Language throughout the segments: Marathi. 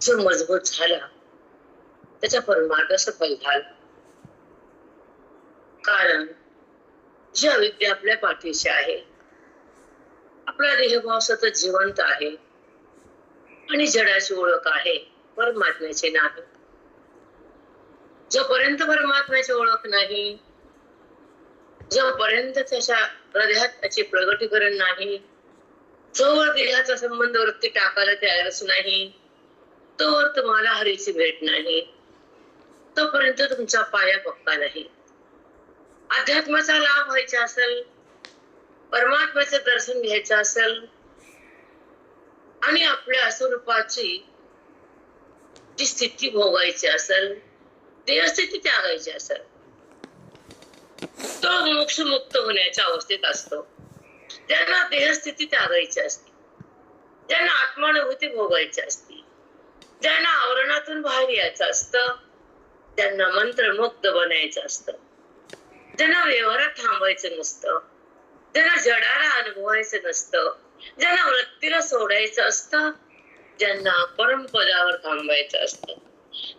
जो मजबूत झाला त्याचा परमार्थ सफल झाला. कारण जी अविद्या आपल्या पाठीशी आहे, आपला देहभाव सतत जिवंत आहे आणि जडाची ओळख आहे, परमात्म्याची नाही. जोपर्यंत परमात्म्याची ओळख नाही, जोपर्यंत त्याच्या हृदयात त्याचे प्रगटीकरण नाही, जोवर देहाचा संबंध वरती टाकायला तयारच नाही, तोवर तुम्हाला हरीची भेट नाही, तोपर्यंत तुमचा पाया पक्का नाही. अध्यात्माचा लाभ व्हायचा असेल, परमात्म्याचं दर्शन घ्यायचं असेल आणि आपल्या स्वरूपाची जी स्थिती भोगायची असेल, देहस्थिती त्यागायची असेल, तो मोक्ष मुक्त होण्याच्या अवस्थेत असतो. ज्यांना देहस्थिती त्यागायची असते, ज्यांना आत्मानुभूती भोगायची असते, ज्यांना आवरणातून बाहेर यायचं असतं, ज्यांना मंत्रमुग्ध बनायचं असतं, ज्यांना व्यवहारात थांबायचं नसतं, ज्यांना जडाला अनुभवायचं नसतं, ज्यांना वृत्तीला सोडायचं असतं, ज्यांना परमपदावर थांबायचं असतं,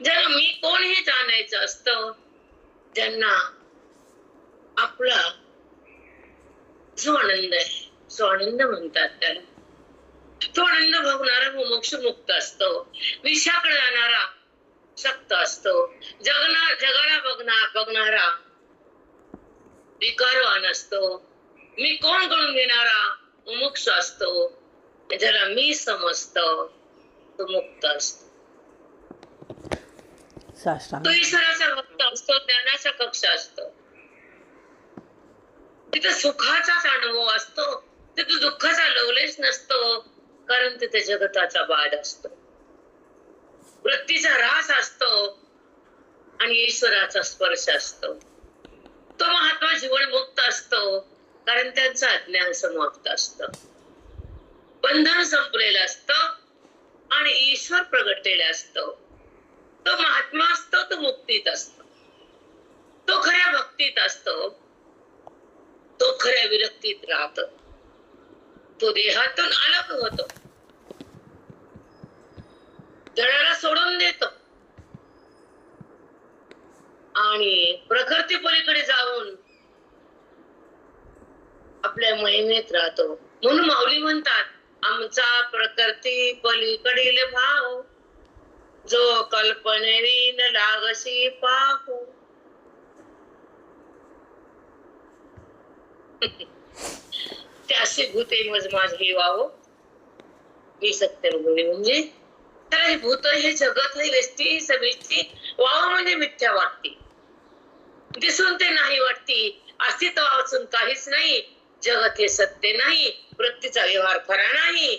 ज्यांना मी कोण हे जाणायचं असतं, ज्यांना आपला जो आनंद आहे, जो आनंद म्हणतात त्याला, तो आनंद भोगणारा मोक्ष मुक्त असतो. विषयाकडे जाणारा सक्त असतो. जगाला बघणारा विकारवान असतो. मी कोण करून घेणारा मुमुक्ष असतो. ज्याला मी समजतो तो मुक्त असतो. तो ईश्वराचा भक्त असतो, ज्ञानाचा कक्ष असतो. तिथे सुखाचाच अनुभव असतो, तिथे दुःखाचा लवलेश नसतो, कारण तिथे जगताचा बाद असतो, वृत्तीचा ऱ्हास असतो आणि ईश्वराचा स्पर्श असतो. तो महात्मा जीवन मुक्त असतो, कारण त्यांचं अज्ञान समाप्त असतं, बंधन संपलेलं असतं आणि ईश्वर प्रगटलेला असतो. तो महात्मा असतो, तो मुक्तीत असतो, तो खऱ्या भक्तीत असतो, तो खऱ्या विरक्तीत राहतो, तो देहातून अलग होतो, जडाला सोडून देतो आणि प्रकृती पलीकडे जाऊन आपल्या महिमेत राहतो. म्हणून माऊली म्हणतात, आमचा प्रकृती पलीकडील भाव जो कल्पनेवीन लागसी पाहू. त्याशी भूते मज माझे वाहो, मी सत्यरूपिणी. म्हणजे तर हे भूत, हे जगत, हे व्यक्ती, ही समिष्टी वाव म्हणजे मिथ्या वाटते, दिसून ते नाही वाटते, अस्तित्वापासून काहीच नाही. जगत हे सत्य नाही, वृत्तीचा व्यवहार खरा नाही,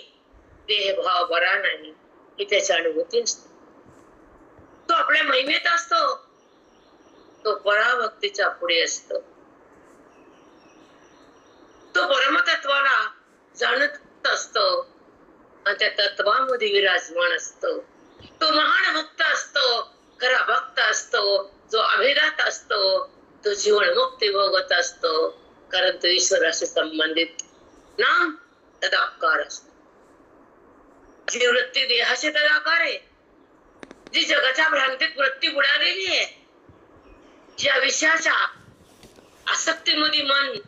देहभाव बरा नाही, ही त्याची अनुभूती असते. तो आपल्या महिमेत असतो, तो पराभक्तीच्या पुढे असतो, तो परमतत्वाला जाणत असतो आणि त्या तत्वामध्ये विराजमान असतो. तो महान भक्त असतो, खरा भक्त असतो, जो अभेदात असतो, तो जीवन मुक्ती भोगत असतो, कारण तो ईश्वराशी संबंधित नाम तदाकार असतो. जी वृत्ती देहाशी तदाकार आहे, जी जगाच्या भ्रांतीत वृत्ती बुडालेली आहे, ज्या विषयाच्या आसक्तीमध्ये मन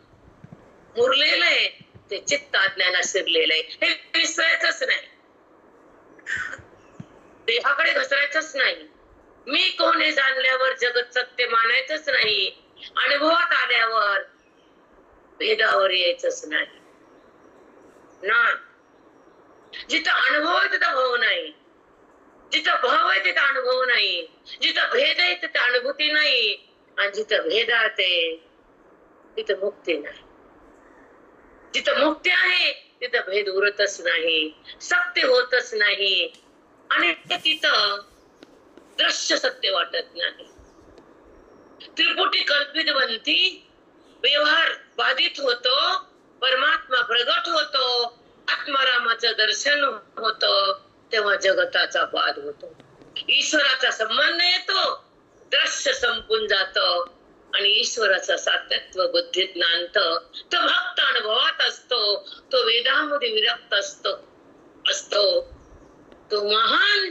मुरलेलं आहे, ते चित्त अज्ञानात शिरलेलं आहे. हे विसरायचंच नाही, देहाकडे घसरायचंच नाही. मी कोण हे जाणल्यावर जगत सत्य मानायचंच नाही, अनुभवात आल्यावर भेदावर यायचंच नाही. जिथं अनुभव आहे तिथं भाव नाही, जिथं भाव आहे तिथं अनुभव नाही, जिथं भेद आहे तिथं अनुभूती नाही, आणि जिथं भेदात आहे तिथं मुक्ती नाही. जिथं मुक्ती आहे तिथं भेद उरतच नाही, सत्य होतच नाही, आणि तिथं दृश्य सत्य वाटत नाही. त्रिपुटी कल्पित बनती, व्यवहार बाधित होतो, परमात्मा प्रगट होतो, आत्मारामाचं दर्शन होतं, तेव्हा जगताचा बाध होतो, ईश्वराचा संबंध येतो, दृश्य संपून जातं, आणि ईश्वराचा सातत्व बुद्धी ज्ञानत तो भक्त अनुभवात असतो, तो वेदामध्ये विरक्त असतो तो महान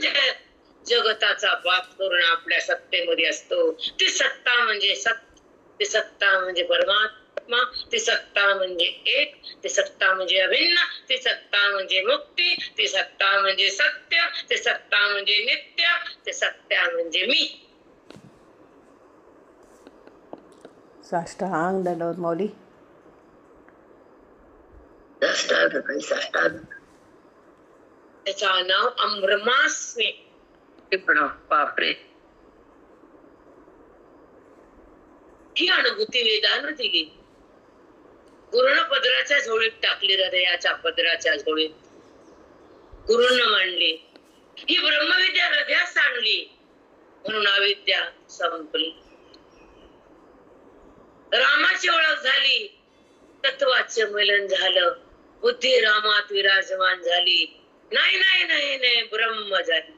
जगताचा बाप करून आपल्या सत्तेमध्ये असतो. ती सत्ता म्हणजे ती सत्ता म्हणजे परमात्मा, ती सत्ता म्हणजे एक, ती सत्ता म्हणजे अभिन्न, ती सत्ता म्हणजे मुक्ती, ती सत्ता म्हणजे सत्य, ती सत्ता म्हणजे नित्य, ती सत्य म्हणजे मी. साष्टांग दंडवत माऊली. त्याचं नाव अमृमास्मी. बापरे, ही अनुभूती वेदानं दिली. गुरुनं पदराच्या झोळीत टाकली, हृदयाच्या पदराच्या झोळीत गुरुनं मांडली. ही ब्रह्मविद्या हृदयात आणली, म्हणून अविद्या संपली. रामाची ओळख झाली, तत्वाचे मिलन झालं, बुद्धी रामात विराजमान झाली. नाही नाही नाही नाही, ब्रह्म झाली.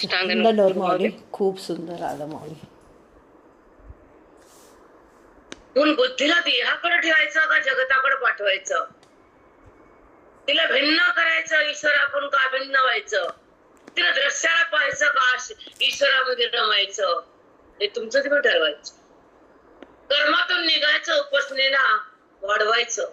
दंडवत माऊली. खूप सुंदर आलं माऊली. म्हणून बुद्धीला देहाकडे ठेवायचं का जगताकडे पाठवायचं? तिला भिन्न करायचं ईश्वराकडून का भिन्न व्हायचं? तिला दृश्याला पाहायचं का ईश्वरामध्ये रमायचं? हे तुमचं तुम्ही ठरवायचं. कर्मातून निघायचं, उपासनेला वाढवायचं,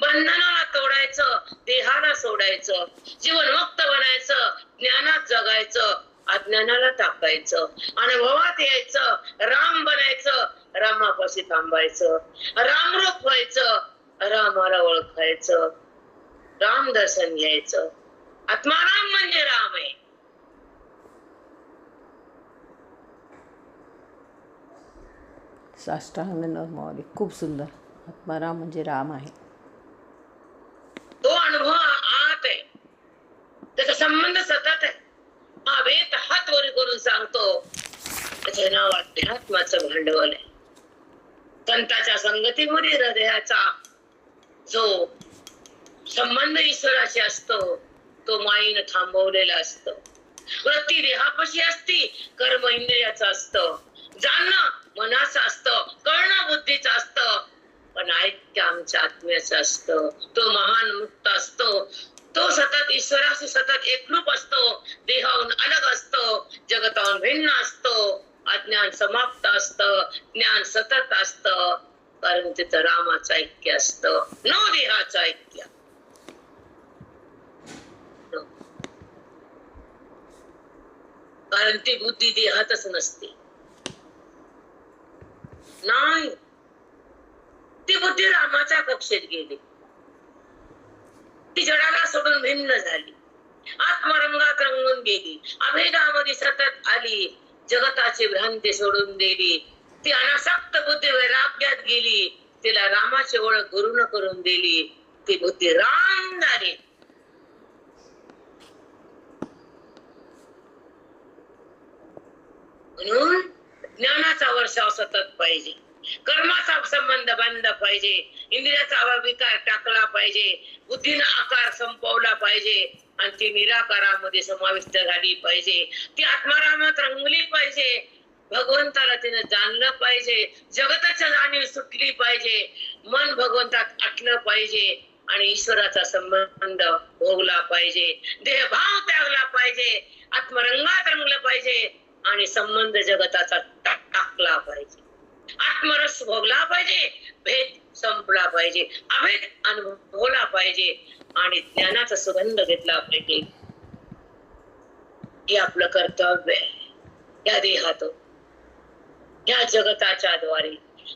बंधनाला तोडायचं, देहाला सोडायचं, जीवनमुक्त बनायचं, ज्ञानात जगायचं, अज्ञानाला टाकायचं, अनुभवात यायचं, राम बनायचं, रामापाशी थांबायचं, रामरूप व्हायचं, रामाला ओळखायचं, राम दर्शन घ्यायचं. आत्माराम म्हणजे राम आहे. साष्टांग दंडवत माऊली. खूप सुंदर. आत्माराम म्हणजे राम आहे. तो अनुभव आत आहे, त्याचा संबंध सतत आहे. हा वेद हात वर करून सांगतो, त्याचे नाव अध्यात्माचं भांडवल आहे. संतांच्या संगतीमध्ये हृदयाचा जो संबंध ईश्वराशी असतो तो माईनं थांबवलेला असतो. वृत्ती देहापाशी असती, कर्म इंद्रियाचं असतं, जाणणं मनाचं असतं, कळणं बुद्धीचं असतं, पण ऐक्य आमच्या आत्म्याचं असतं. तो महान मुक्त असतो, तो सतत ईश्वराशी सतत एकरूप असतो, देहाहून अलग असतो, जगताहून भिन्न असतो, अज्ञान समाप्त असतं, ज्ञान सतत असतं, कारण तिथं रामाचं ऐक्य असतं, न देहाचं ऐक्य. कारण ती बुद्धी देहातच नसते. नाही, ती बुद्धी रामाच्या कक्षेत गेली, ती जडाला सोडून भिन्न झाली, आत्मरंगात रंगून गेली, अभेदामध्ये सतत आली, जगताची भ्रांती सोडून दिली, ती अनासक्त बुद्धी वैराग्यात गेली, तिला रामाची ओळख गुरुनं करून दिली, ती बुद्धी राम झाली. म्हणून ज्ञानाचा वर्षाव सतत पाहिजे, कर्माचा संबंध बंद पाहिजे, इंद्रियाचा विकार टाकला पाहिजे, बुद्धीनं आकार संपवला पाहिजे आणि ती निराकारामध्ये समाविष्ट झाली पाहिजे, ती आत्मारामात रंगली पाहिजे, भगवंताला तिने जाणलं पाहिजे, जगताच्या जाणीव सुटली पाहिजे, मन भगवंतात आटलं पाहिजे आणि ईश्वराचा संबंध भोगला पाहिजे, देहभाव त्यागला पाहिजे, आत्मरंगात रंगलं पाहिजे आणि संबंध जगताचा टाकला पाहिजे, आत्मरस भोगला पाहिजे, भेद संपला पाहिजे, अभेद अनुभवला पाहिजे आणि ज्ञानाचा सुगंध घेतला पाहिजे. हे आपलं कर्तव्य आहे. या देहातून या जगताच्या द्वारे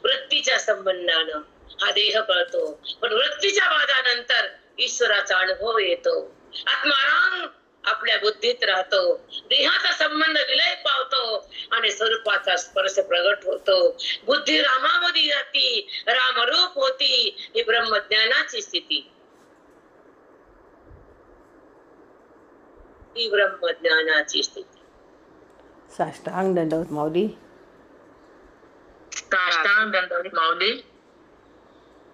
वृत्तीच्या संबंधानं हा देह कळतो, पण वृत्तीच्या वादानंतर ईश्वराचा अनुभव येतो, आत्माराम आपल्या बुद्धीत राहतो, देहाचा संबंध विलय पावतो आणि स्वरूपाचा स्पर्श प्रगट होतो, बुद्धी रामामध्ये जाती, रामरूप होती, ही ब्रह्मज्ञानाची स्थिती, ही ब्रह्मज्ञानाची स्थिती. साष्टांग दंडवत माऊली. साष्टांग दंडवत माऊली.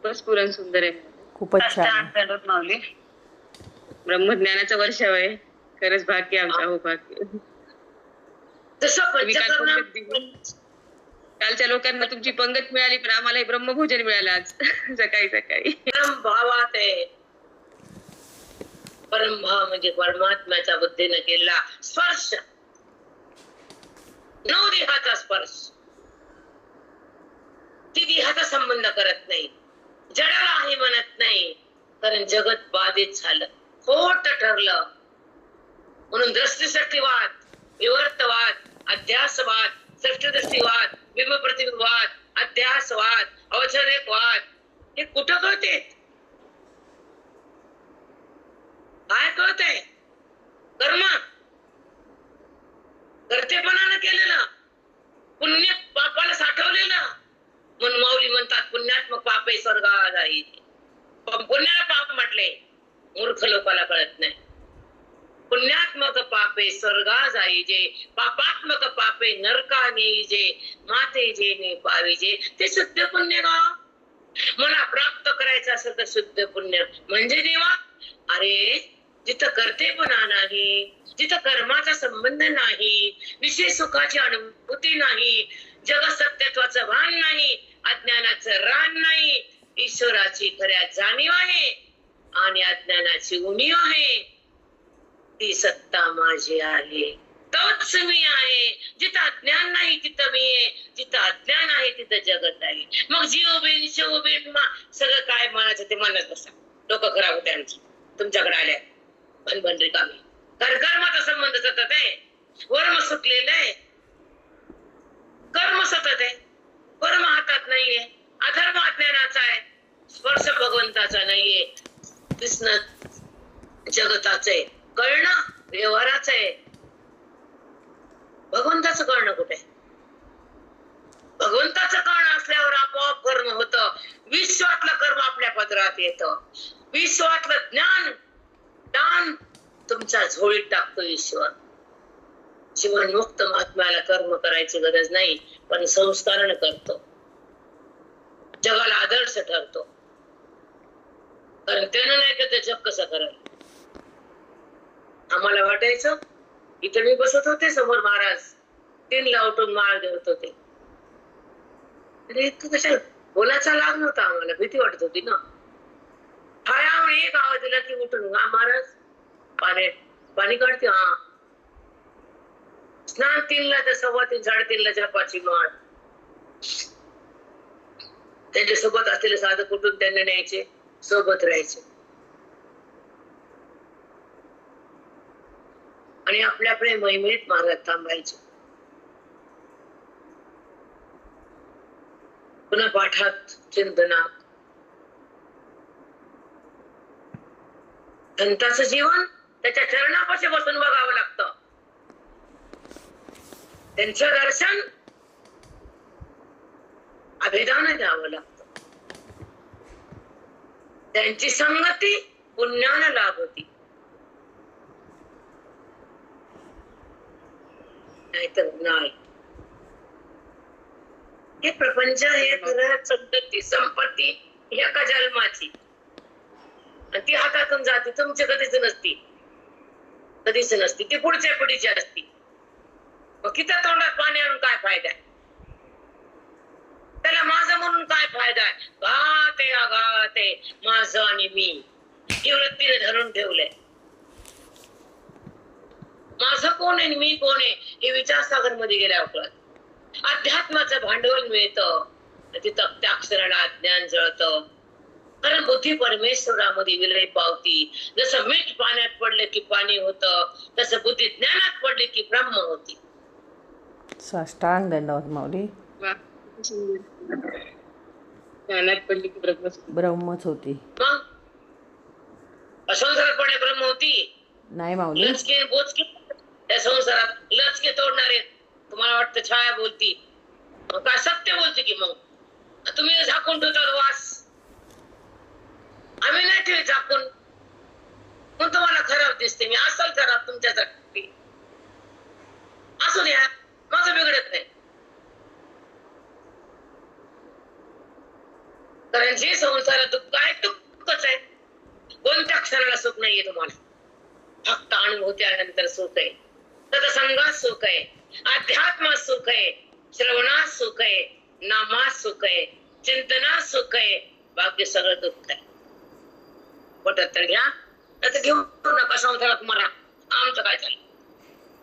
बस पुरण सुंदर आहे. खूपच छान. दंडवत माऊली. ब्रह्मज्ञानाचं वर्ष आहे. खरंच भाग्य आमचं, हो भाग्य. जसं तुम्ही काल पंचकर्म पंगत दिली. कालच्या लोकांना तुमची पंगत मिळाली, पण आम्हाला हे ब्रह्मभोजन मिळालं आज सकाळी सकाळी. परम भावात आहे. परमभाव म्हणजे परमात्म्याच्या बुद्धीने केलेला स्पर्श, नऊ देहाचा स्पर्श. ती देहाचा संबंध करत नाही, जडाला आहे म्हणत नाही, कारण जगत बाधित झालं, खोट ठरलं. म्हणून दृष्टीसष्टीवाद, विवर्तवाद, अध्यासवाद, सृष्टीदृष्टीवाद, बिंब प्रतिबिंबवाद, अध्यासवाद, अवचरेकवाद हे कुठं कळते? काय कळतंय? कर्म कर्तेपणानं केलेलं, पुण्य पापाला साठवलेलं. म्हणून माऊली म्हणतात पुण्यात्मक पापे स्वर्गात जाई. पुण्याला पाप म्हटले, मूर्ख लोकाला कळत नाही. पुण्यात्मक पापे स्वर्गा जाईजे, पापात्मक पापे नरका नेईजे, माते जे ने पाविजे. ते शुद्ध पुण्य गा. मला प्राप्त करायचं असेल तर शुद्ध पुण्य म्हणजे देवा. अरे जिथं कर्तेपणा नाही, जिथं कर्माचा संबंध नाही, विषय सुखाची अनुभूती नाही, जग सत्यत्वाचं भान नाही, अज्ञानाचं रान नाही, ईश्वराची खऱ्या जाणीव आहे आणि अज्ञानाची उणीव आहे. ती सत्ता माझी आहे, तोच मी आहे. जिथं अज्ञान नाही तिथं मी आहे, जिथं अज्ञान आहे तिथं जगत आहे. मग जीव बिन शिव बिन सगळं काय म्हणायचं ते म्हणत बसा. डोकं खराब होते आमचं तुमच्याकडे आल्या भनभन रिकामी. कारण कर्माचा संबंध सतत आहे, वर्म सुटलेलं आहे, कर्म सतत आहे, कर्म हातात नाहीये, अधर्म अज्ञानाचा आहे, स्पर्श भगवंताचा नाहीये, दिसणं जगताचं आहे, कळणं व्यवहाराचं आहे. भगवंताचं कळणं कुठे? भगवंताचं कळणं असल्यावर आपोआप कर्म होतं. विश्वातलं कर्म आपल्या पदरात येतं. विश्वातलं ज्ञान दान तुमच्या झोळीत टाकतो ईश्वर. जीवनमुक्त महात्म्याला कर्म करायची गरज नाही, पण संस्कारण करतो, जगाला आदर्श ठरतो. कारण त्यानं नाही तर ते जग कसं करायला. आम्हाला वाटायचं इथे मी बसत होते समोर महाराज 3ला उठून माळ देत होते. अरे इतकं कशा बोलायचा लाग नव्हता, आम्हाला भीती वाटत होती ना. हळ्यावर एक आवाज दिला की उठून महाराज पाणी काढते. हा स्नान 3ला तर 3:15 3:30ला जपाची माळ. त्यांच्या सोबत असलेले साधक कुठून त्यांना न्यायचे, सोबत राहायचे आणि आपल्या आपल्या महिमेत महाराज थांबायचे. पुन्हा पाठात चिंतनात. संतांचं जीवन त्याच्या चरणापाशी बसून बघावं लागतं. त्यांचं दर्शन अभिधान द्यावं लागतं. त्यांची संगती पुण्यानं लाभती, नाहीतर नाही. हे प्रपंच हे खरं संपत्ती संपत्ती एका जन्माची, आणि ती हातातून जाते. तुमची कधीच नसती, कधीच नसती. ती पुढच्या पिढीची असती. मग किती तोंडात पाणी आणून काय फायदा आहे? त्याला माझं म्हणून काय फायदा आहे? गाते अगाते माझं आणि मी ही वृत्तीने धरून ठेवलंय. माझं कोण आहे मी कोण आहे हे विचारसागर मध्ये गेल्यावर कळत. अध्यात्माचं भांडवल मिळतं, तिथं त्या अक्षराला अज्ञान जळतं. कारण बुद्धी परमेश्वरामध्ये विलय पावती. जसं मीठ पाण्यात पडले की पाणी होतं, तसं बुद्धी ज्ञानात पडले की ब्रह्म होती. साष्टांग दंडवत माऊली. ज्ञानात पडली की ब्रह्मच होती. मग संसारात पडले ब्रह्म होती. नाही माऊली, लचके बोचके त्या संसारात लचके तोडणारे. तुम्हाला वाटतं छाया बोलती, मग काय सत्य बोलते की? मग तुम्ही झाकून ठेवतात वास, आम्ही नाही ठेवी झाकून. मग तुम्हाला खराब दिसते. मी असल खराब तुमच्यासाठी, असू द्या, माझं बिघडत नाही. कारण जे संसारात दुःख आहे दुःखच आहे. कोणत्या क्षणाला सुख नाहीये तुम्हाला. फक्त अनुभूत्यानंतर सुख आहे, सत्संगात सुख आहे, अध्यात्मात सुख आहे, श्रवणात सुख आहे, नामात सुख आहे, चिंतनात सुख आहे, बाकी सगळं दुःख आहे. पटत तर घ्या, तर घेऊ नका संसारात मरा. आमचं काय चाललं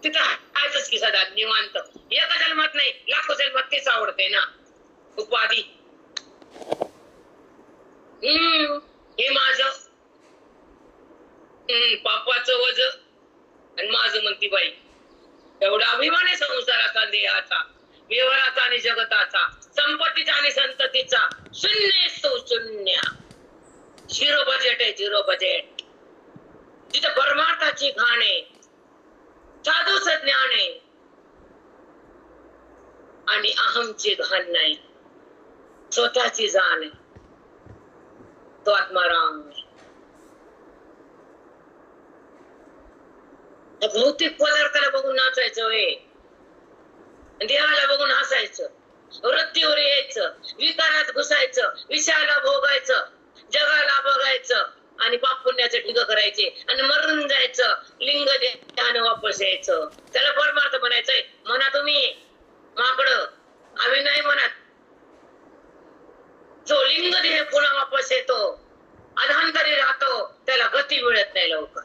तिथं आहेच की सदा निवांत. एका जन्मात नाही, लाखो जन्मात तेच आवडते ना उपाधी. हे माझं पापाचं वज आणि माझं म्हणती बाई. एवढा अभिमान आहे संसाराचा, देहाचा, व्यवहाराचा आणि जगताचा, संपत्तीचा आणि संततीचा. शून्य तो शून्य, झिरो बजेट आहे, झिरो बजेट. तिथे परमार्थाची घाण आहे, साधूचं ज्ञान आहे आणि अहमची घाण नाही, स्वतःची जाण आहे. तो आत्माराम आहे. भौतिक पदार्थाला बघून नाचायचं वे, देहाला बघून हसायचं, वृत्तीवर यायचं, विकारात घुसायचं, विषयाला भोगायचं, जगाला बघायचं आणि पाप पुण्याचे ढिग करायचे आणि मरून जायचं. लिंग देहाने वापस यायचं. त्याला परमार्थ म्हणायचंय. म्हणा तुम्ही माकडं, आम्ही नाही म्हणत. जो लिंग देह पुन्हा वापस येतो, अधांतरी राहतो, त्याला गती मिळत नाही लवकर,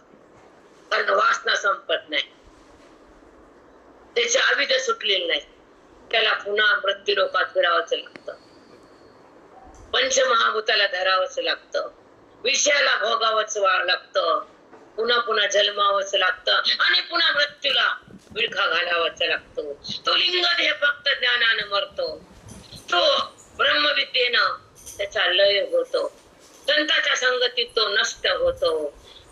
कारण वासना संपत नाही, त्याची अविद्या सुटलेली नाही. त्याला पुन्हा मृत्यू लोकात फिरावंच लागतं, पंचमहाभूताला धरावंच लागतं, विषयाला भोगावंच लागतं, पुन्हा पुन्हा जन्मावंच लागतं आणि पुन्हा मृत्यूला विळखा घालावाच लागतो. तो लिंग देह फक्त ज्ञानानं मरतो, तो ब्रह्मविद्येनं त्याचा लय होतो, संतांच्या संगतीत तो नष्ट होतो,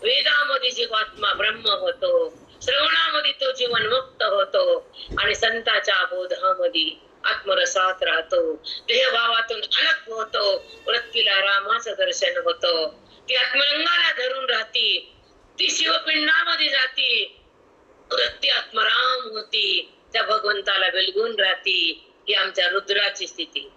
वेदामध्ये जीवात्मा ब्रह्म होतो, श्रवणामध्ये तो जीवन मुक्त होतो आणि संतांच्या बोधामध्ये आत्मरसात राहतो, देहभावातून अलग होतो, वृत्तीला रामाचं दर्शन होतो, ती आत्मलिंगाला धरून राहती, ती शिवपिंडामध्ये जाती, वृत्ती आत्मराम होती, त्या भगवंताला बिलगून राहती. ही आमच्या रुद्राची स्थिती.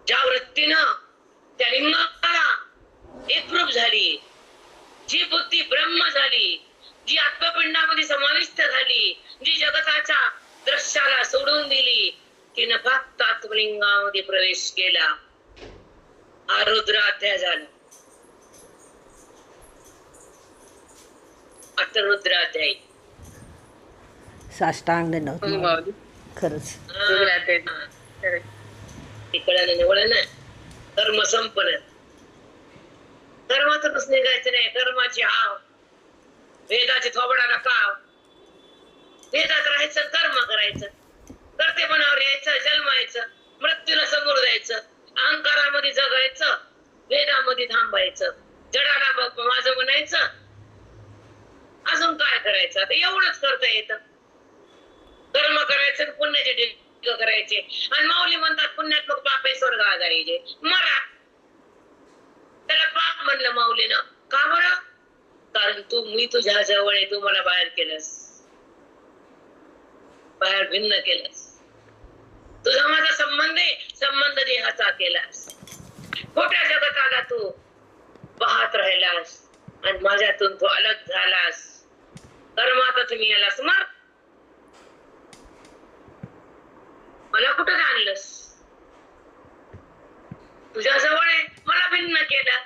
ज्या वृत्तीनं त्या लिंगाला एकरूप झाली, जी बुद्धी ब्रह्म झाली, जी आत्मपिंडामध्ये समाविष्ट झाली, जी जगताच्या दृश्याला सोडून दिली, तिनं फक्त आत्मलिंगामध्ये प्रवेश केला. हा रुद्राध्याय झाला. आता रुद्राध्याय साष्टांग दंडवत. खरंच इकडं निवडलं ना, कर्म संपन्न. कर्मातूनच निघायचं नाही, कर्माची हाव, वेदाची थोबडाला काव. वेदात राहायचं, कर्म करायचं, कर्तेपणावर यायचं, जन्मायचं, मृत्यूला समोर जायचं, अहंकारामध्ये जगायचं, वेदामध्ये थांबायचं, जडाला बघ माझं म्हणायचं. अजून काय करायचं? आता एवढंच करता येतं. कर्म करायचं, पुण्याचे ढिग करायचे आणि माऊली म्हणतात पुण्यात मग पाप आहे, स्वर्गाला जायचे. मरा. त्याला पाप म्हणलं माऊलीनं. का बरं? कारण मी तुझ्या जवळ आहे, तू मला बाहेर केलंस, बाहेर भिन्न केलंस. तुझा माझा संबंध आहे, संबंध देहाचा केलास. खोट्या जगताला तू पाहत राहिलास आणि माझ्यातून तू अलग झालास. कर्मात तुम्ही यालास, मर. मला कुठं आणलंस? तुझ्या जवळ आहे, मला भिन्न केलं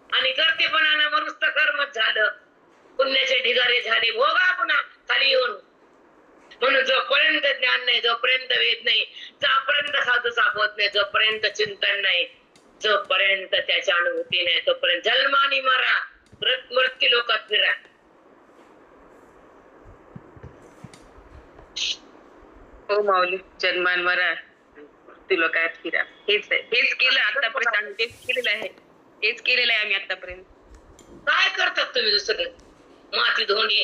आणि कर्तेपणानं मनुष्य कर्मच झालं, पुण्याचे ढिगारे झाले, भोगा पुन्हा खाली येऊन. म्हणून जोपर्यंत ज्ञान नाही, जोपर्यंत वेद नाही, जोपर्यंत साधूचा बोध नाही, जोपर्यंत चिंतन नाही, जोपर्यंत त्याच्या अनुभूती नाही, तोपर्यंत जन्मानी मरा, मृत्यू लोकात फिरा. हो माऊली, जन्मान मरा, मृत्यू लोकात फिरा. हेच केलं आतापर्यंत, आम्ही तेच केलेलं आहे, हेच केलेलं आहे आम्ही आतापर्यंत. काय करतात तुम्ही दुसरं? माती धोंडी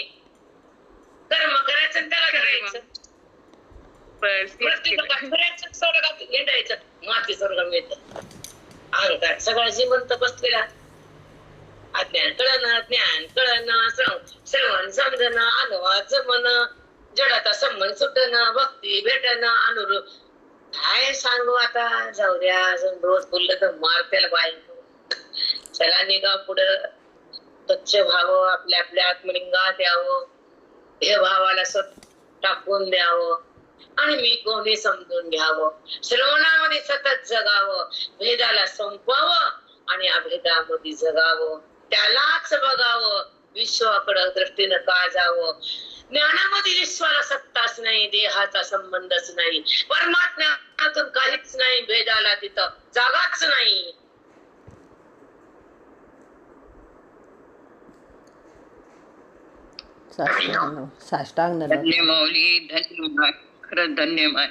कर्म करायचं, त्याला करायचं, मृत्यू लोकात फिरायचं, स्वर्गात हिंडायचं, माती स्वर्ग मिळतं. अहंकार सगळं जिवंत बसलेला. अज्ञान कळणं, ज्ञान कळणं, श्रवण समजणं, अनुभव जमणं, जडाचा संबंध सुटणं, भक्ती भेटणं, अनुरूप काय सांगू आता, जाऊ द्या. अजून रोज बोललं तर मारतेल बायको. चला निघा पुढं. स्वच्छ व्हावं, आपल्या आपल्या आत्मलिंगात यावं, हे भावाला टाकून द्यावं आणि मी कोणी समजून घ्यावं. श्रवणामध्ये सतत जगावं, भेदाला संपवावं आणि अभेदामध्ये जगावं. त्यालाच बघावं, विश्वाकडं दृष्टीनं का जावं. ज्ञानामध्ये विश्वाला सत्ताच नाही, देहाचा संबंधच नाही. परमात्म्यातून काहीच नाही, भेदाला तिथं जागाच नाही. साष्टांग नमन. धन्य माऊली, धन्यवाद, खरंच धन्यवाद.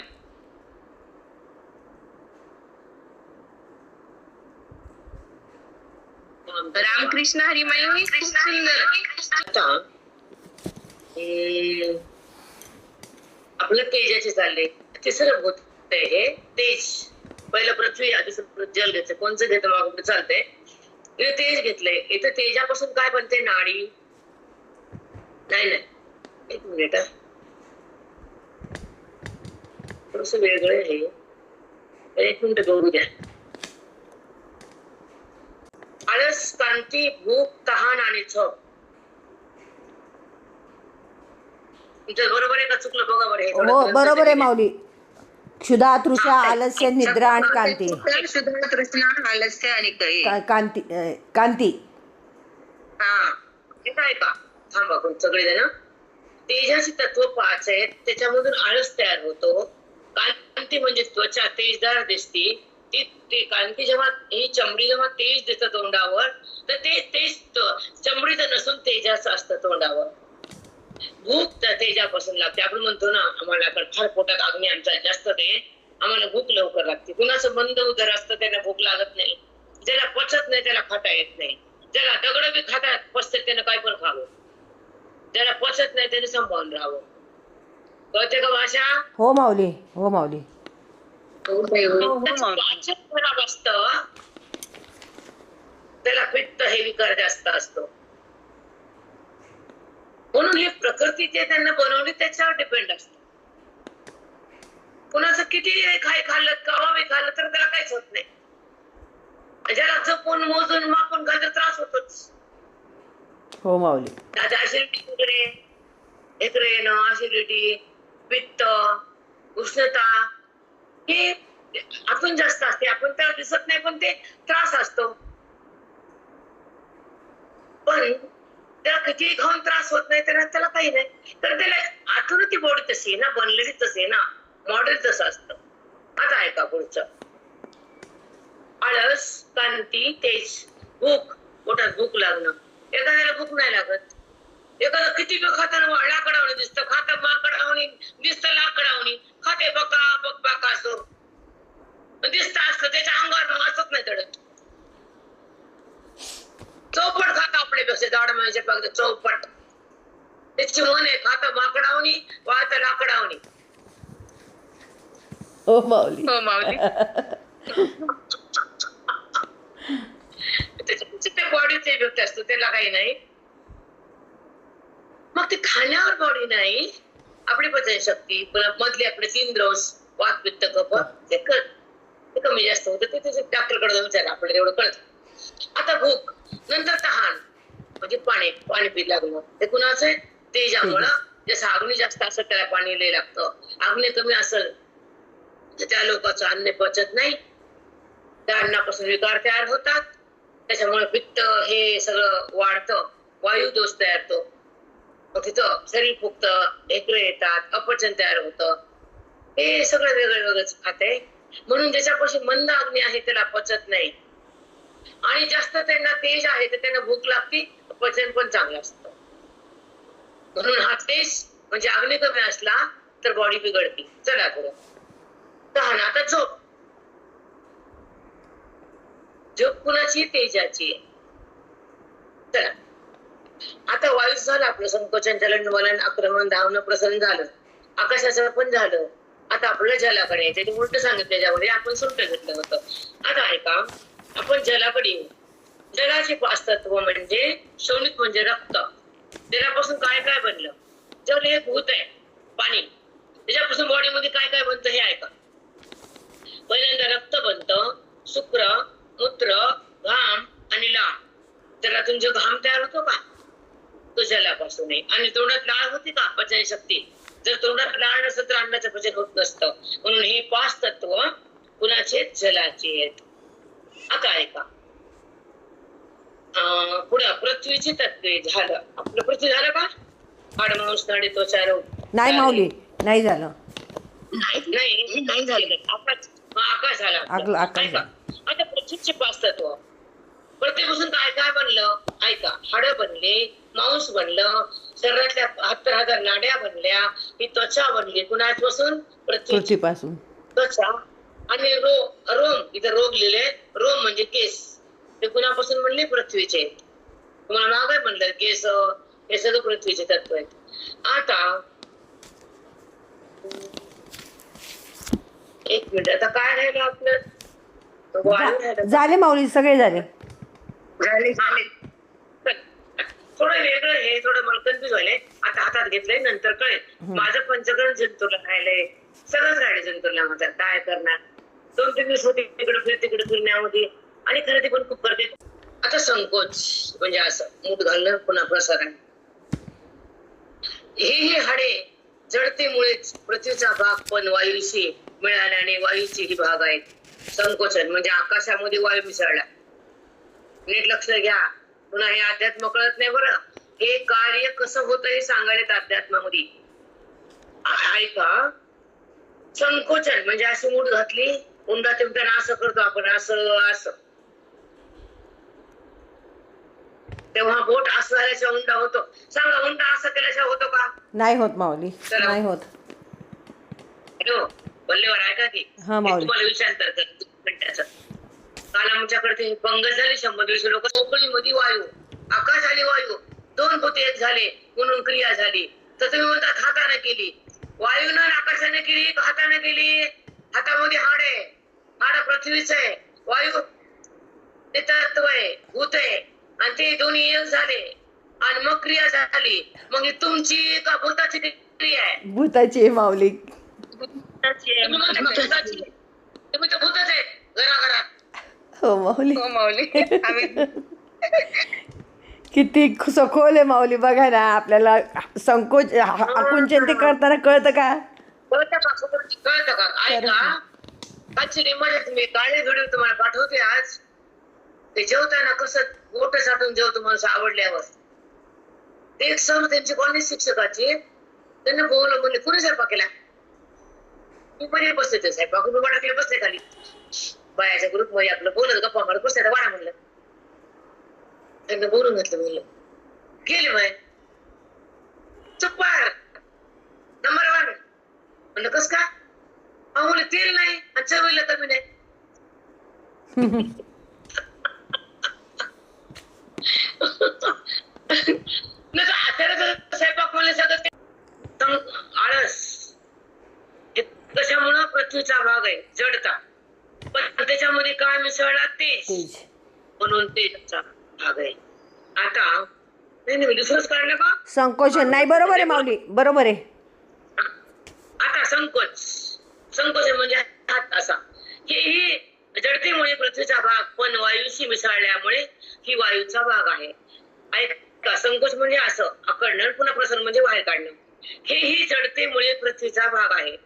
रामकृष्ण हरिमाई. खूप सुंदर. आता आपलं तेजाचे चालले, तिसरं भूत आहे हे तेज. पहिलं पृथ्वी, आधी जल घेतलं. कोणचं घेतं मागं चालतंय, हे तेज घेतलंय. इथं तेजापासून काय बनते, नाडी. नाही नाही, एक मिनिट, थोडस वेगळं आहे. एक मिनिट बघू द्या. आळस, क्रांती, भूक, तहान आणि झोप. तुमचं बरोबर आहे का चुकलं बघा बरं हे. हो बरोबर आहे माऊली. क्षुधा, तृषा, आलस्य, निद्रा आणि कांती. क्षुधा, तृष्णा, आलस्य आणि कांती. कांती. हा, हे काय का, थांबा आपण सगळेजण. तेजाचे तत्व 5 आहेत. त्याच्यामधून आळस तयार होतो. कांती म्हणजे त्वचा तेजदार दिसती. ती कांती जेव्हा, ही चमडी जेव्हा तेज देतं तोंडावर, तर ते तेज चमडीचं नसून तेजाचं असतं तोंडावर. भूक त्या तेजापासून लागते. आपण म्हणतो ना, आम्हाला फार पोटात अग्नी आमचा जास्त ते, आम्हाला भूक लवकर लागते. कुणाचं मंद उदर असतं त्यांना भूक लागत नाही. ज्याला पचत नाही त्याला खाता येत नाही. ज्याला दगड बी खातात पचते त्यानं काय पण खावं. ज्याला पचत नाही त्याने संभाळून राहावं. कळते का भाषा? हो माऊली, हो माऊली. पाचन खराब असतं, त्याला पित्त हे विकार जास्त असतो. म्हणून ही प्रकृती जे त्यांना बनवली त्याच्यावर डिपेंड असत. कुणाचं किती खाल्लं, कवा बी खाल्लं तर त्याला काहीच होत नाही. ज्याला जपून मोजून मापून खाल्लं तर त्रास होतोच. हो माऊली. ऍसिडिटी वगैरे, ढेकरे येणं, ऍसिडिटी, पित्त, उष्णता, हे आतून जास्त असते. आपण त्याला दिसत नाही पण ते त्रास असतो. पण त्याला कितीही खाऊन त्रास होत नाही, त्याला काही नाही. तर त्याला आतून ती बॉडी तशी आहे ना, बनलेली तशी आहे ना, मॉडेल तसं असतं. आता ऐका पुढचं. आळस, कांती, तेज, भूक. पोटात भूक लागणं. एखाद्याला भूक नाही लागत. एखादं किती बी खाताना लाकडावणी दिसतं, खातं माकडावणी दिसतं, लाकडावणी खाते, बका बक बकासूर दिसत असतं. त्याच्या अंगावर मासच नाही चढत. चौपट खाता आपल्यापेक्षा, झाड म्हणजे फक्त चौपट. त्याची मन आहे, खातं माकडावणी, वाहतं लाकडावणी. हो माऊली. हो माऊली. त्याच्या बॉडीचे इफेक्ट असतो, त्याला काही नाही. मग ते खाण्यावर बॉडी नाही, आपली पचनशक्ती, मधले आपले 3 द्रव्य, वात, पित्त, कफ, ते कमी जास्त होतं. ते त्याच्या डॉक्टरकडे जाऊन विचारा, आपल्याला एवढं कळतं. आता भूक, नंतर तहान म्हणजे पाणी पी लागणं. ते कुणाचं आहे, तेजामुळं. जसं अग्नी जास्त असेल त्याला पाणी लय लागतं. अग्नी कमी असेल तर त्या लोकांचं अन्न पचत नाही, त्या अन्नापासून विकार तयार होतात. त्याच्यामुळे पित्त हे सगळं वाढतं, वायू दोष तयार होतो. मग तिथं शरीर फुगतं, ढेकरे येतात, अपचन तयार होतं. हे सगळं वेगळं वेगळंच खाते. म्हणून ज्याच्यापासून मंद अग्नी आहे त्याला पचत नाही, आणि जास्त त्यांना तेज आहे तर त्यांना भूक लागते, पचन पण चांगलं असतं. म्हणून हा तेज म्हणजे अग्नी कमी असला तर बॉडी बिघडते. चला पुढे. तहान. आता झोप. झोप कुणाची, तेजाची. चला आता वायूच झालं आपलं, संकोचन, चलन, वलन, आक्रमण, धावणं, प्रसरण झालं. आकाशाचं पण झालं. आता आपलं जलाकडे यायचं. ते उलट सांगितलं, त्याच्यामध्ये आपण सुलट घेतलं होतं. आता ऐका, आपण जलाकडे येऊ. जलाचे 5 तत्व म्हणजे शोणित म्हणजे रक्त. जलापासून काय काय बनलं. जल हे भूत आहे, पाणी. त्याच्यापासून बॉडीमध्ये काय काय बनतं हे ऐका. पहिल्यांदा रक्त बनतं, शुक्र, मूत्र, घाम आणि लाळ. जलातून जो घाम तयार होतो का, तो जलापासून आहे. आणि तोंडात लाळ होती का, पचन शक्ती. जर तोंडात लाळ नसेल तर अन्नाचं पचन होत नसतं. म्हणून हे 5 तत्व कुणाचे, जलाचे आहेत. आता ऐका, पुढे पृथ्वीची तत्वे झालं. आपलं पृथ्वी झालं का, हाड, मांस, नाडी, त्वचा, रोग. नाही माऊली, नाही झालं. नाही झालं. आकाश झाला. आकाश ऐका, आता पृथ्वीचे 5 तत्व. पृथ्वीपासून काय काय बनलं, ऐका. हाडं बनले, मांस बनलं, शरीरातल्या 70,000 नाड्या बनल्या, ही त्वचा बनली. कुणापासून, पृथ्वीपासून. त्वचा. आणि रोम, इथं रोग लिहिले, रोम म्हणजे केस, ते कुणापासून बनले, पृथ्वीचे. तुम्हाला नाव काय म्हणलं, केस, हे सगळं पृथ्वीचे तत्व आहेत. आता एक मिनिट, आता काय राहिलं आपलं, वायू राहिलं. झाले माऊली, सगळे झाले. थोडं वेगळं हे, थोडं मला कन्फ्युज व्हायलंय. आता हातात घेतलंय, नंतर कळेल. माझं पंचकरण जंतूला राहिलंय, सगळंच राहिले जंतूला. माझं काय करणार, 2-3 दिवस होते तिकडे फिरण्यामध्ये, आणि खरं ते पण खूप करते. आता संकोच म्हणजे असं मूठ घालणं, पुन्हा प्रसारण. हे हाडे जडतेमुळेच पृथ्वीचा भाग पण वायूशी मिळाल्याने वायूची ही भाग आहे. संकोचन म्हणजे आकाशामध्ये वायू मिसळला. नीट लक्ष घ्या, पुन्हा हे अध्यात्म कळत नाही बरं. हे कार्य कसं होतं हे सांगायला अध्यात्मामध्ये. ऐका, संकोचन म्हणजे अशी मूठ घातली, उंडा तिमट्यानं असं करतो आपण, असं तेव्हा बोट असं झाल्याशिवाय उंडा होतो. सांगा, उंडा असं केल्याशिवाय होतो का? नाही होत माऊली, नाही होत. हॅलो, बल्लेवर ऐका की, तुम्हाला विचार मिनिटाचं. काल आमच्याकडे पंगत झाली, 100-150 लोक. कोकणीमध्ये वायू, आकाश आणि वायू 2 पोते 1 झाले, म्हणून क्रिया झाली. तर तुम्ही म्हणतात हाताने केली. वायूनं आकाशाने केली, हाताने केली. हातामध्ये हाड आहे, हाड पृथ्वीच आहे, वायू ते तत्व आहे, भूत आहे, आणि ते दोन्ही एक झाले, आणि मग क्रिया झाली. मग ही तुमची का भूताची क्रिया आहे? भूताची आहे माऊली. तुम्ही म्हणता भूताची, तुम्ही तर भूतच आहे घराघरात. हो माऊली, हो माऊली. किती सखोल आहे माऊली. बघा ना, आपल्याला संकोच आकुंचन ते करताना कळतं का? कळतं का? ऐका, ऍक्च्युली मध्ये तुम्ही काळे व्हिडिओ तुम्हाला पाठवते आज. ते जेवताना कसं बोट साठून जेवतो माणूस आवडल्यावर. ते एक सर त्यांची कॉलेज शिक्षकाची, त्यांना बोलवलं, म्हणले कुणी स्वयंपाक केला? मी पण बसले, ते स्वयंपाक मी वाटले बसले खाली. बायाच्या ग्रुप मध्ये आपलं बोलत गप्पा मारत बसले, तर वाडा म्हणलं. त्यांना बोलून घेतलं, म्हणलं गेले बाय चुप्पार नंबर 1. म्हणलं कस का? म्हणलं तेल नाही आणि चवीला कमी नाही. स्वयंपाक म्हणलं सगळं आळस. कशामुळं? पृथ्वीचा भाग आहे, जडता. पण त्याच्यामध्ये काय मिसळला? तेज. म्हणून तेजचा भाग आहे. आता नाही दुसरंच काढलं का? संकोचन नाही. बरोबर आहे माऊली, बरोबर आहे. आता संकोचन म्हणजे हात असा. ही जडतेमुळे पृथ्वीचा भाग पण वायूशी मिसळल्यामुळे ही वायूचा भाग आहे. ऐका, संकोच म्हणजे असं आकडणं, पुन्हा प्रसरण म्हणजे बाहेर काढणं. ही जडतेमुळे पृथ्वीचा भाग आहे.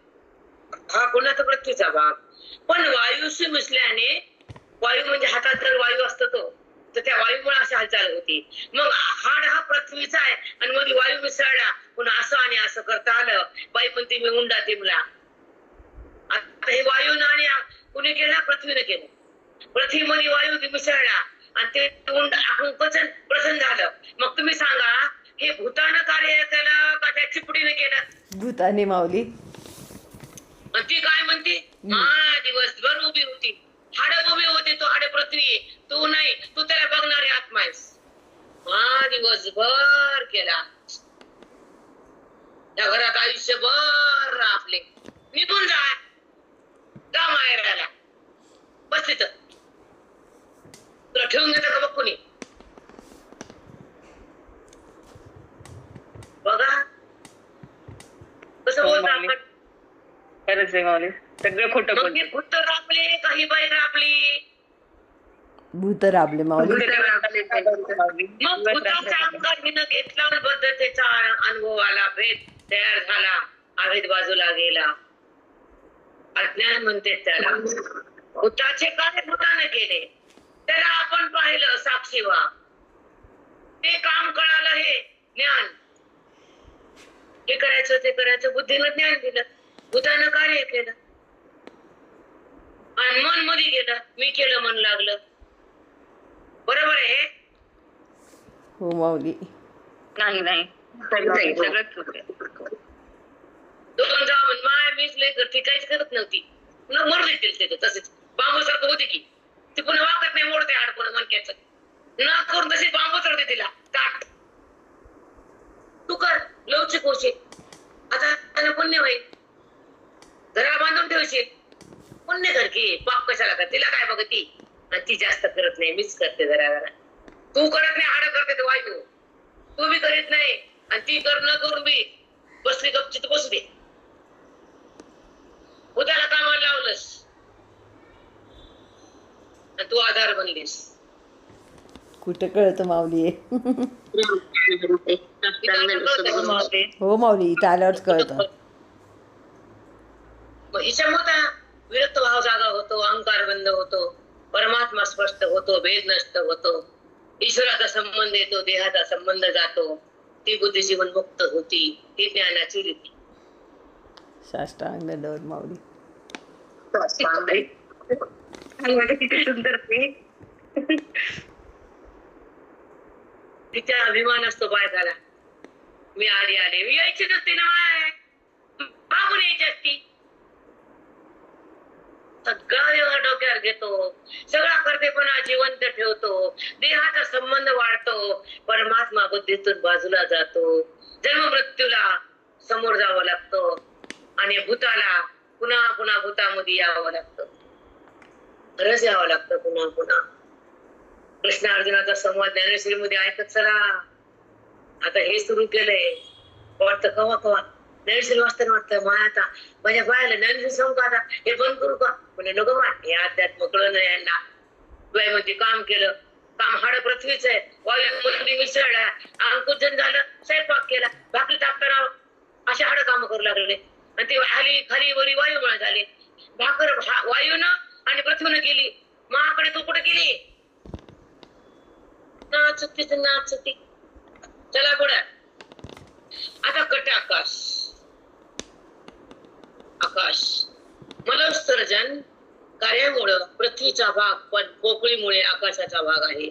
हा कोणाचा? पृथ्वीचा भाग. पण वायूशी मिसळल्याने, वायू म्हणजे हातात जर वायू असतो तो, तर त्या वायूमुळे अशी हालचाल होती. मग हाड हा पृथ्वीचा आहे, आणि मध्ये वायू मिसळला, पुन्हा असं आणि असं करता आलं. बाई म्हणते मी उंडा तिमला. आता हे वायूनं आणि कुणी केलं? पृथ्वीने केलं. पृथ्वीमध्ये वायू मिसळला आणि ते पचन प्रसन्न झालं. मग तुम्ही सांगा, हे भूतानं कार्य केलं का त्या चिपडीने केलं? भूताने माऊली. आणि ती काय म्हणते? दिवसभर उभी होती, हाडे उभी होते. तो हाडे पृथ्वी, तू नाही, तू त्याला बघणारे आत्मा आहेस. दिवसभर केला, त्या घरात आयुष्यभर आपले. निघून जा माहेराला, बस तिथं. तुला ठेवून देतं का बघ कोणी? बघा कसं बोलतो आपण. खरंच आहे माऊली, सगळं खोटं बोलतो. उत्तर राबले काही बाई राबली. भूत राबले माऊली. मग भूताचा अंगात हिनं घेतला आणि बद्धतेचा अनुभव आला, भेद तयार झाला, अभेद बाजूला गेला. अज्ञान म्हणते त्याला. भूताचे काय भूताने केले त्याला आपण पाहिलं, साक्षी व्हा. ते काम कळालं, हे ज्ञान. हे करायचं ते करायचं, बुद्धीला ज्ञान दिलं, भूतानं कार्य केलं आणि मन मध्ये गेलं, मी केलं मन लागलं. बरोबर आहे. हो माऊली. नाही नाही सगळंच चुक आहे. दोन जावं माय मीच लय करते, काहीच करत नव्हती. पुन्हा मरू देतील ते तसेच बांबू सारखं होते की ती पुन्हा वाकत नाही, मोडते हाडपण मनक्याचं न करून तशी बांबू चढते तिला ताट. तू कर लवचिक होशील, आता त्याला पुण्य होईल. घरा बांधून ठेवशील, पुण्य कर की. पाप कशाला कर, तिला काय बघती. आणि ती जास्त करत नाही, मीच करते जरा जरा. तू करत नाही, हाड करते ते वायू. तू बी करीत नाही आणि ती कर न करून बी बसली गपचित बसू दे. भूताला कामाला लावलंस आणि तू आधार बनलीस. कुठं कळतं माऊली. हो माऊली, इथं आल्यावरच कळतं. हिच्यामुळे विरक्त भाव जागा होतो, अहंकार बंद होतो, परमात्मा स्पष्ट होतो, भेद नष्ट होतो, ईश्वराचा संबंध येतो, देहाचा संबंध जातो, ती बुद्धी जीवन मुक्त होती. ती ज्ञानाची रीती. साष्टांग दंडवत माऊली. किती सुंदर ते. तिचा अभिमान असतो बायकाला. मी आली आले, मी यायची नसते ना, माय मागून यायची असती. सगळा व्यवहार डोक्यावर घेतो, सगळा करतेपणा जिवंत ठेवतो, देहाचा संबंध वाढतो, परमात्मा बुद्धीतून बाजूला जातो, जन्म मृत्यूला समोर जावं लागतं आणि भूताला पुन्हा पुन्हा भूतामध्ये यावं लागतं. खरंच यावं लागतं पुन्हा पुन्हा. कृष्ण अर्जुनाचा संवाद ज्ञानेश्वरी मध्ये ऐकत चला. आता हे सुरू केलंय, वाटतं कवा कवा ज्ञानेश्वरी वाचताना वाटतं माय आता माझ्या बायाला ज्ञानेश्वरी सांगू का, आता हे बंद करू का, म्हणजे नको बा, हे अध्यात्म कळलं नाही यांना. मध्ये काम केलं, काम हाड पृथ्वीच आहे, वायूमध्ये मिसळला, अंकुजन झालं, स्वयंपाक केला, भाकरी टाकताना अशा हाड काम करू लागले आणि ते खाली वरी वायूमुळे झाले. भाकर वायूनं आणि पृथ्वीनं केली, महाकडे तू कुठे केली. नाचती नाचती. चला पुढे. आता कट आकाश. आकाश मलोत्सर्जन कार्यामुळं पृथ्वीचा भाग, पण पोकळीमुळे आकाशाचा भाग आहे.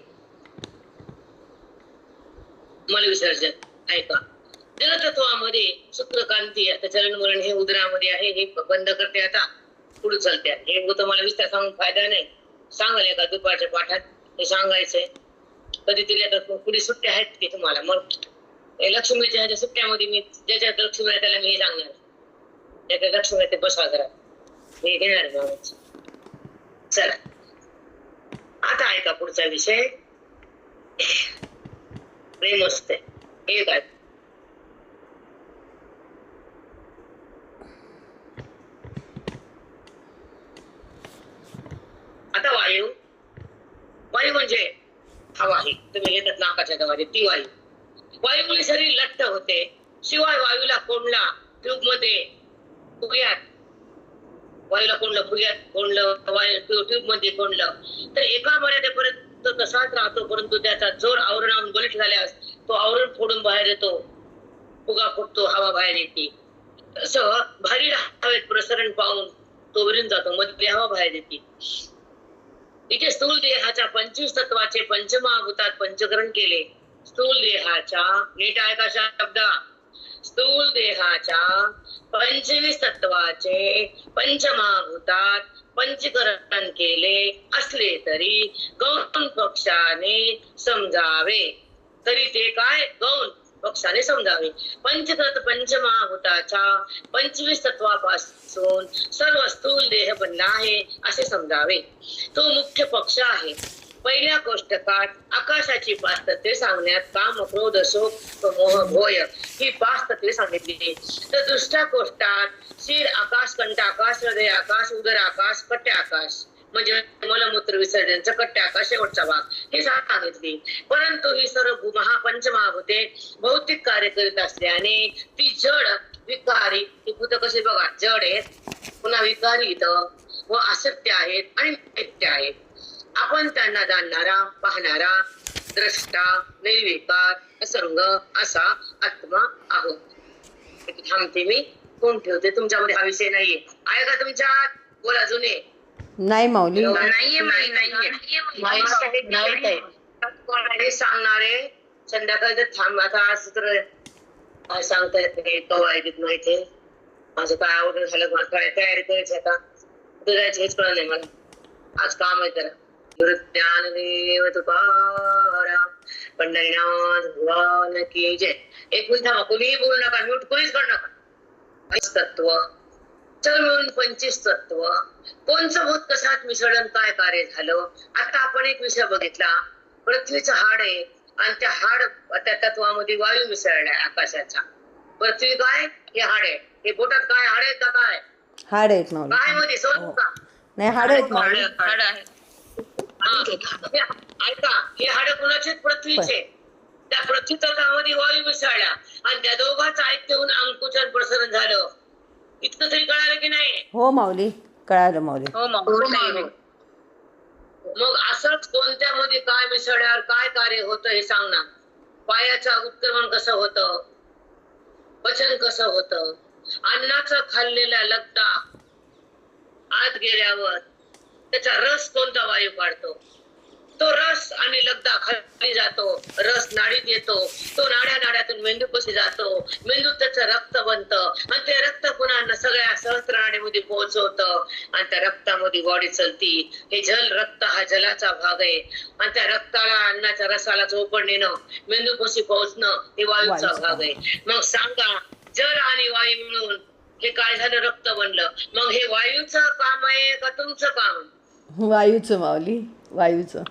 मलविसर्जन ऐका. जलतत्वामध्ये शुक्रकांती, आता चलनवलन हे उदरामध्ये आहे, हे बंद करते. आता पुढे चालते. हे तुम्हाला विस्तार सांगून फायदा नाही, सांगाल एका दुपारच्या पाठात हे सांगायचंय. कधीतरी आता पुढे सुट्ट्या आहेत की तुम्हाला, मग लक्ष्मीच्या ह्याच्या सुट्ट्यामध्ये मी ज्याच्या लक्ष्मी आहे त्याला मी हे सांगणार. ज्याच्या लक्ष्मी आहे ते बसा करा, मी घेणार बाबाची. चला आता ऐका पुढचा विषय. प्रेम असते हे काय. आता वायू. वायू म्हणजे हवा आहे, तुम्ही घेतात नाकाच्या दवारे, ती वायू. वायूमुळे शरीर लठ्ठ होते. शिवाय वायूला कोंडला ट्यूब मध्ये फुग्यात, वायूला कोंडलं फुग्यात कोंडलं, ट्यूब मध्ये कोंडलं तर एका मर्यादेपर्यंत तसाच राहतो, परंतु त्याचा जोर आवरणाहून बलिष्ठ झाल्यास तो आवरण फोडून बाहेर येतो, फुगा फुटतो, हवा बाहेर येते. तसं भारी हवेत प्रसरण पाहून तो विरून जातो, मध्ये हवा बाहेर येते. इथे स्थूल देहाच्या 25 तत्वाचे पंचमहाभूतात पंचकरण केले. स्थूल देहाच्या, नीट ऐका शब्द, स्थूल देहाच्या 25 तत्वाचे पंचमहाभूतात पंचकरण केले असले तरी गौण पक्षाने समजावे. तरी ते काय गौण पक्षाने समजावे. पंचतत्व पंचमहाभूताच्या 25 तत्वापासून सर्व स्थूल देह बनला आहे असे समजावे. तो मुख्य पक्ष आहे. पहिल्या कोष्टकात आकाशाची 5 तत्वे सांगण्यात काम, क्रोध, शोक, मोह, भोय ही 5 तत्वे सांगितली. तर दुसऱ्या कोष्टात शिर आकाश, कंठ आकाश, हृदय आकाश, उदर आकाश, कट्टे आकाश म्हणजे मलमूत्र विसर्जनचं कट्टे आकाश शेवटचा भाग हे सांगितली. परंतु ही सर्व महापंचमहाभूते भौतिक कार्य करीत असल्याने ती जड, विकारी, ही भूत कशी बघा जड आहेत, पुन्हा विकारीत व असत्य आहेत आणि नित्य आहेत. आपण त्यांना जाणणारा, पाहणारा, द्रष्टा, निर्विकार, असंग असा आत्मा आहोत. इथे थांबते मी, फोन ठेवते. तुमच्यामध्ये हा विषय नाहीये. आहे का तुमच्यात? बोला जुने. नाही माऊली. नाहीये सांगणारे संध्याकाळी थांब. आता आज तर काय सांगता येत नाही, कवायतीत माहितीये माझं काय आवडून झालं, मला काय तयारी करायची. आता कुठे जायचं हेच कळलं नाही मला. आज काम आहे जरा. ज्ञानदेव तुकाराम पंढरीनाथ भगवान की जय. एक मिनिट थांबा, कोणीही बोलू नका, म्यूट कोणीच करू नका. तत्व सगळं मिळून 25 तत्व. कोणचं भूत कशात मिसळून काय कार्य झालं. आता आपण एक विषय बघितला, पृथ्वीचं हाड आहे आणि त्या तत्वामध्ये वायू मिसळलाय आकाशाचा. पृथ्वी काय? हे हाड आहे. हे बोटात काय हाड आहेत का? काय हाड आहेत माऊली. काय मध्ये सोडू का? नाही हाड आहेत माऊली. ऐका, हे हाड कुणाचे? पृथ्वीचे. त्या पृथ्वी तत्वामध्ये वायू मिसळला आणि त्या दोघांचं ऐक्य होऊन अंकुचन प्रसरण झालं. इतकं तरी कळालं की नाही? हो माऊली, कळालं माऊली. मग असंच कोणत्या मध्ये काय मिसळल्यावर काय कार्य होतं हे सांग ना. पायाचं उत्क्रमण कसं होतं, पचन कसं होतं, अन्नाचं खाल्लेला लगदा आत गेल्यावर त्याचा रस कोणता वायू काढतो, तो रस आणि लगदा खाली जातो, रस नाडीत येतो, तो नाड्यातून मेंदूपाशी जातो, मेंदूत त्याचं रक्त बनतं आणि ते रक्त पुन्हा सगळ्या सहस्त्र नाडीमध्ये पोहोचवतं आणि त्या रक्तामध्ये बॉडी चलती. हे जल रक्त हा जलाचा भाग आहे आणि त्या रक्ताला अन्नाच्या रसाला चोपड नेणं, मेंदूपाशी पोहोचणं हे वायूचा भाग आहे. मग सांगा, जल आणि वायू मिळून हे काय झालं? रक्त बनलं. मग हे वायूचं काम आहे का तुमचं काम? वायूचं माऊली, वायूचं.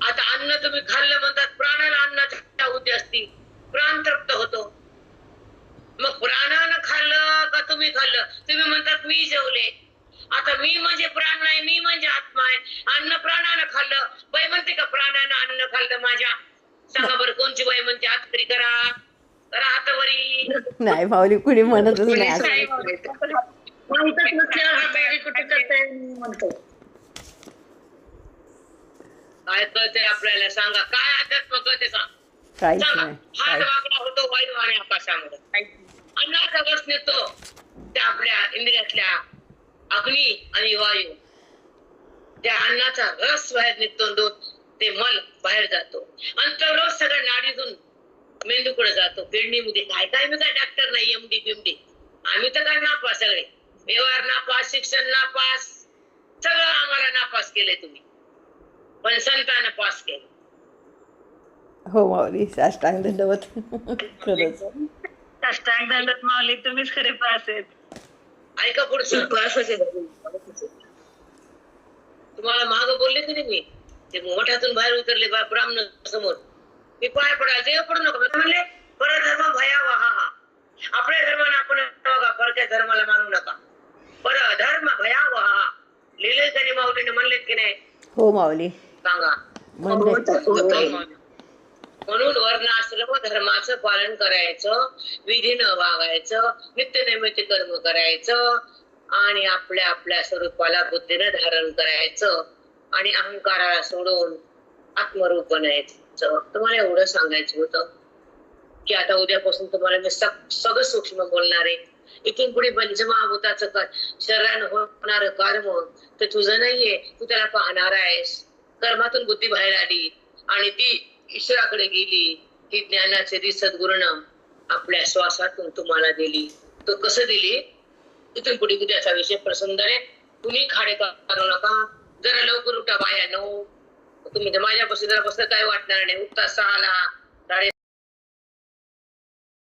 आता अन्न तुम्ही खाल्लं म्हणतात, प्राणाला अन्नाची आहुती असती, प्राण तृप्त होतो. मग प्राणानं खाल्लं का तुम्ही खाल्लं? तुम्ही म्हणतात मी जेवले. आता मी म्हणजे प्राण नाही, मी म्हणजे आत्मा आहे. अन्न प्राणानं खाल्लं. बाई म्हणते का प्राणानं अन्न खाल्लं माझ्या? सांगा बरं, कोणची बाई म्हणते? हात तरी करा, हातावरी. नाही माऊली, कुणी म्हणतच नाही असं. काय कळतंय आपल्याला? सांगा, काय अध्यात्म कळते का? काहीच सांगा. नाही. हात वाकडा होतो वायू आणि आकाशामध्ये. अन्नाचा रस नेतो त्या आपल्या इंद्रियातल्या अग्नी आणि वायू. त्या अन्नाचा रस बाहेर निघतो, ते मल बाहेर जातो आणि तो रोज सगळ्या नाडीतून मेंदूकडे जातो. किडनीमध्ये काय काय, मी काय डॉक्टर नाही, एमडी बिमडी. आम्ही तर काय नापास, सगळे व्यवहार नापास, शिक्षण नापास, सगळं आम्हाला नापास केलंय तुम्ही, पण संतांना पास केलं. हो माऊली, साष्टांग दंडवत. खरंच साष्टांग दंडवत माऊली, तुम्हीच खरे पास आहेत. ऐका पुढचं. तुम्हाला माग बोलले की नाही मी, ते मोठ्यातून बाहेर उतरले ब्राह्मण समोर, मी पाय पडायला देव पडू नका म्हणले. परधर्म भयावहा. आपल्या धर्माने आपण बघा, परक्या धर्माला मानू नका. परधर्म भयावहा लिहिले तरी माऊलीने म्हणलेत की नाही? हो माऊली, सांगा. म्हणून वर्णाश्रम धर्माचं पालन करायचं, विधीनं वागायचं, नित्यनैमित्त कर्म करायचं आणि आपल्या आपल्या स्वरूपाला बुद्धीनं धारण करायचं आणि अहंकाराला सोडून आत्मरूप बनायचं. तुम्हाला एवढं सांगायचं होतं की आता उद्यापासून तुम्हाला मी सगळं सूक्ष्म बोलणार आहे. इथून पुढे पंचमहाभूताचं शरीरानं होणार कर्म तर तुझं नाहीये, तू त्याला पाहणार आहेस. कर्मातून बुद्धी बाहेर आली आणि ती ईश्वराकडे गेली. ही ज्ञानाची ती सद्गुरूनं आपल्या श्वासातून तुम्हाला दिली. तो कसं दिली? इथून पुढे उद्याचा विषय प्रसंग आहे. तुम्ही खाडे करू नका. जरा लवकर उठा बायानो. तुम्ही माझ्यापासून जरा बसलं काय वाटणार नाही. उठता 6ला